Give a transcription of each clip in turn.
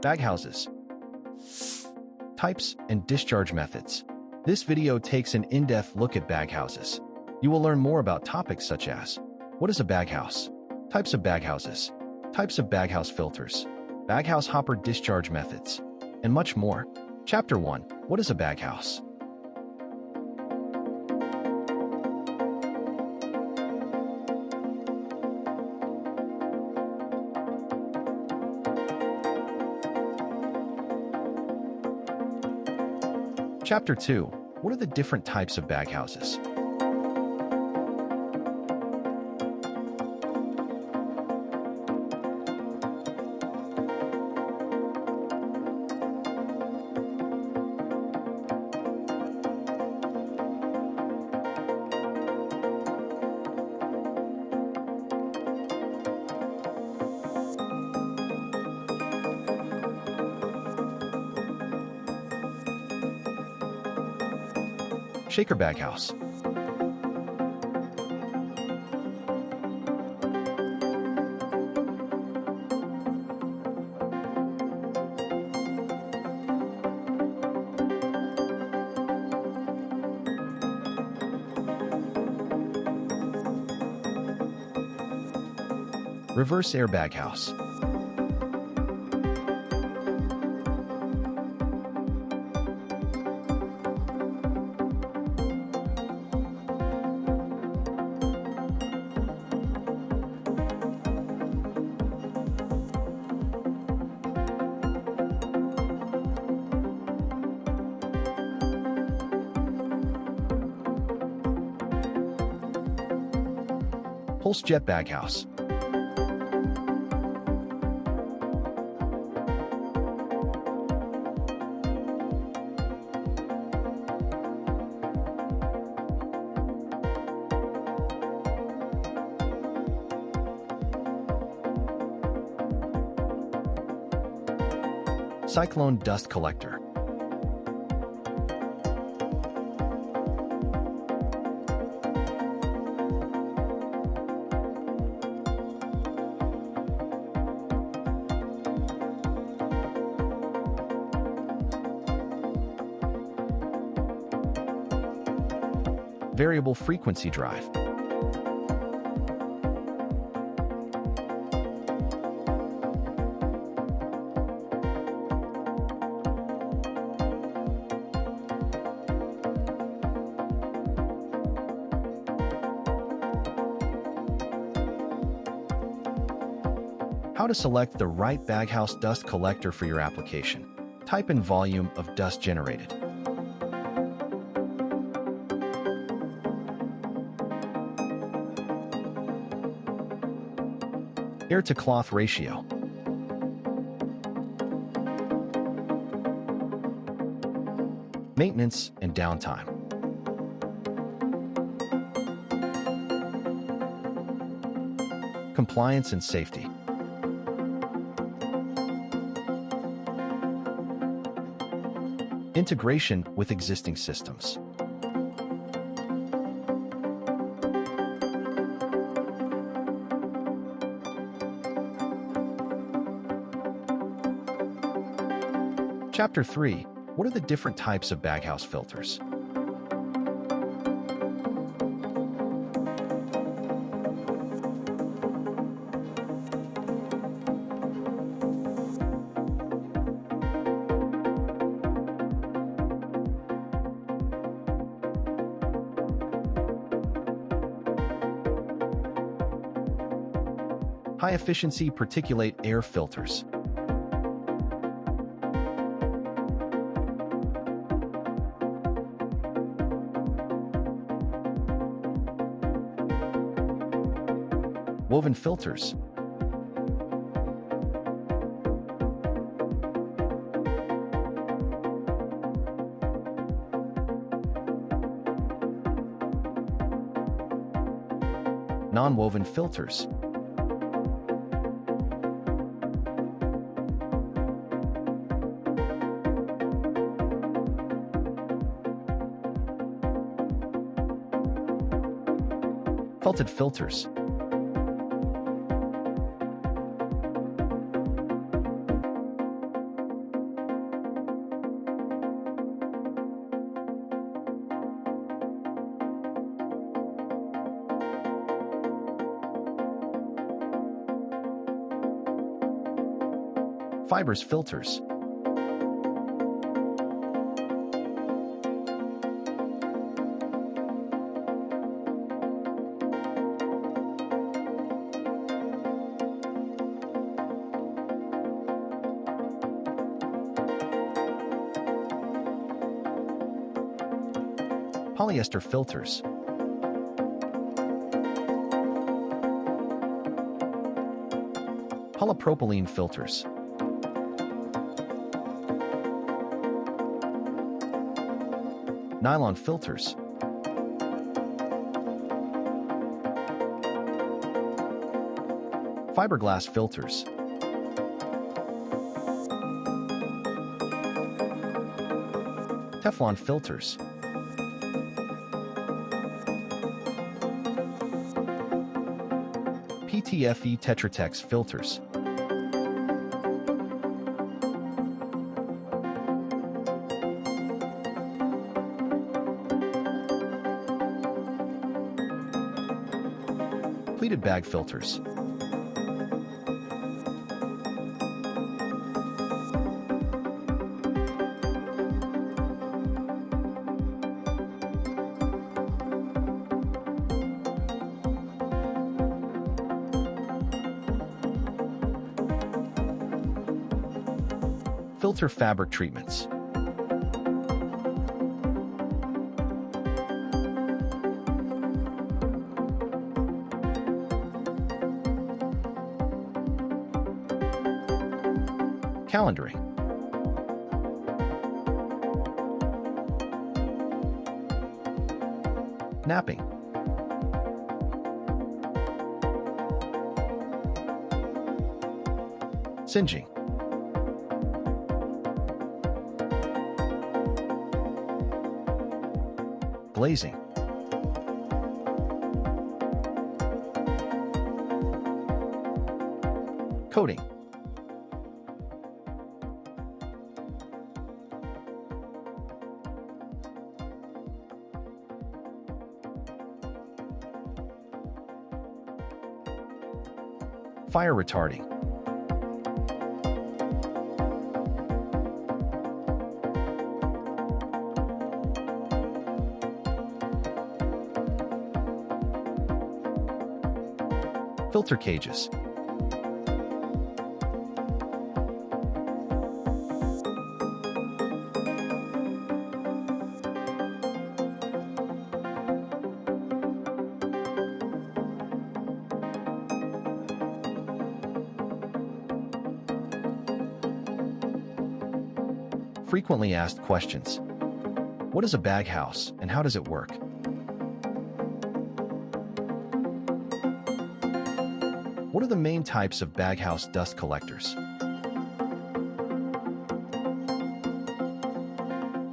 Baghouses. Types and discharge methods. This video takes an in-depth look at baghouses. You will learn more about topics such as: what is a baghouse? Types of baghouses. Types of baghouse filters. Baghouse hopper discharge methods. And much more. Chapter 1. What is a baghouse? Chapter 2. What are the different types of baghouses? Shaker baghouse. Reverse air baghouse. Pulse jet baghouse. Cyclone dust collector. Variable frequency drive. How to select the right baghouse dust collector for your application. Type and volume of dust generated. Air to cloth ratio. Maintenance and downtime. Compliance and safety. Integration with existing systems. Chapter 3. What are the different types of baghouse filters? High-efficiency particulate air filters. Woven filters. Non-woven filters. Felted filters. Fibers filters. Polyester filters. Polypropylene filters. Nylon filters. Fiberglass filters. Teflon filters. PTFE Tetratex filters. Pleated bag filters. Filter fabric treatments. Calendaring. Napping. Singeing. Glazing. Coating. Fire retarding. Filter cages. Frequently asked questions. What is a baghouse and how does it work? What are the main types of baghouse dust collectors?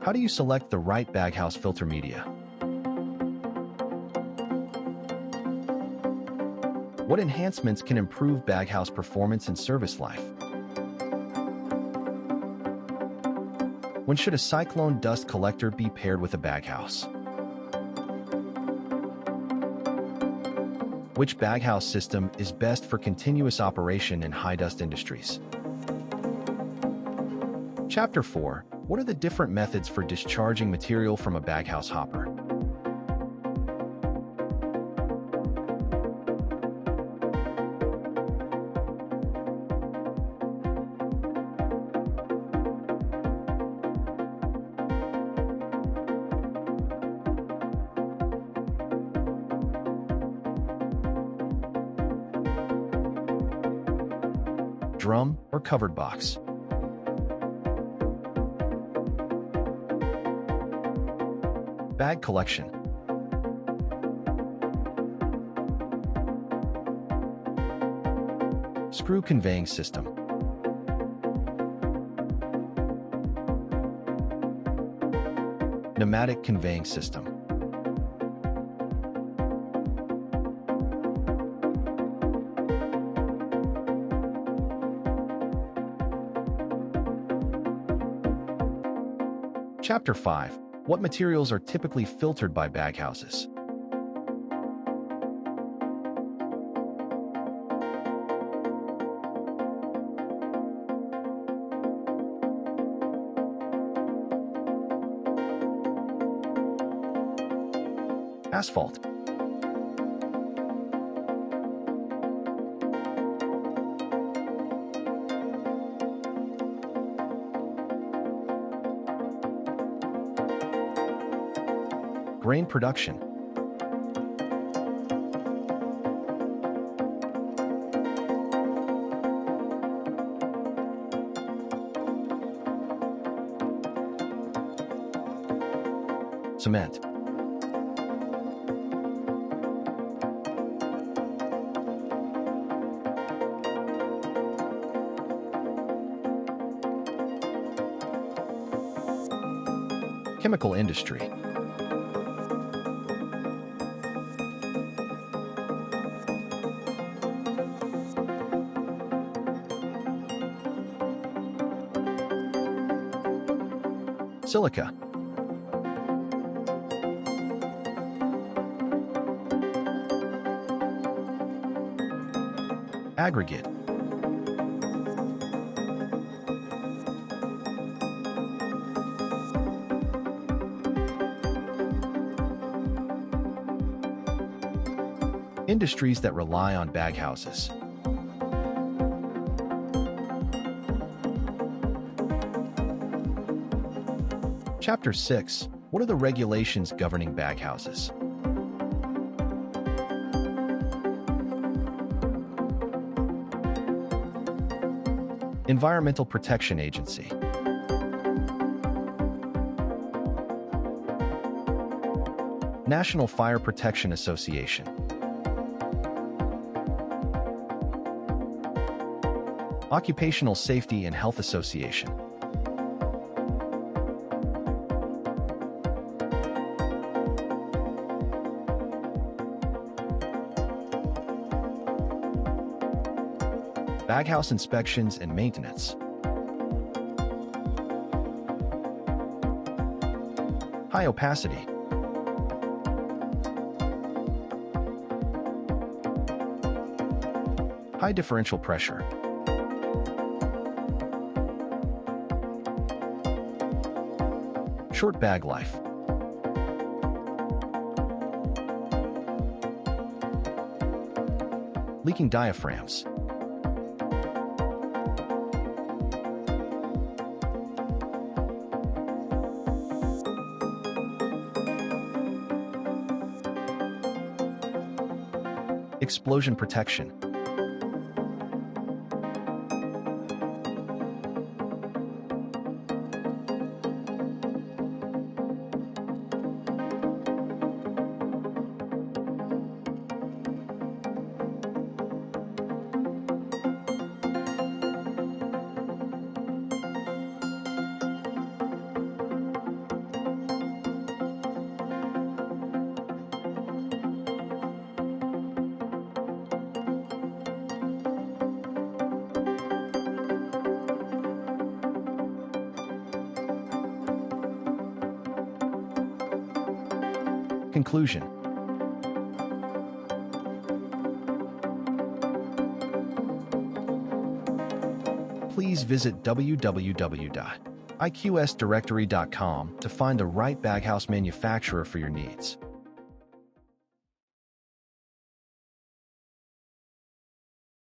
How do you select the right baghouse filter media? What enhancements can improve baghouse performance and service life? When should a cyclone dust collector be paired with a baghouse? Which baghouse system is best for continuous operation in high-dust industries? Chapter 4. What are the different methods for discharging material from a baghouse hopper? Drum or covered box. Bag collection. Screw conveying system. Pneumatic conveying system. Chapter 5. What materials are typically filtered by baghouses? Asphalt. Grain production. Cement. Chemical industry. Silica. Aggregate. Industries that rely on baghouses. Chapter 6. What are the regulations governing baghouses? Environmental Protection Agency. National Fire Protection Association. Occupational Safety and Health Association. Baghouse inspections and maintenance. High opacity. High differential pressure. Short bag life. Leaking diaphragms. Explosion protection. Conclusion. Please visit www.iqsdirectory.com to find the right baghouse manufacturer for your needs.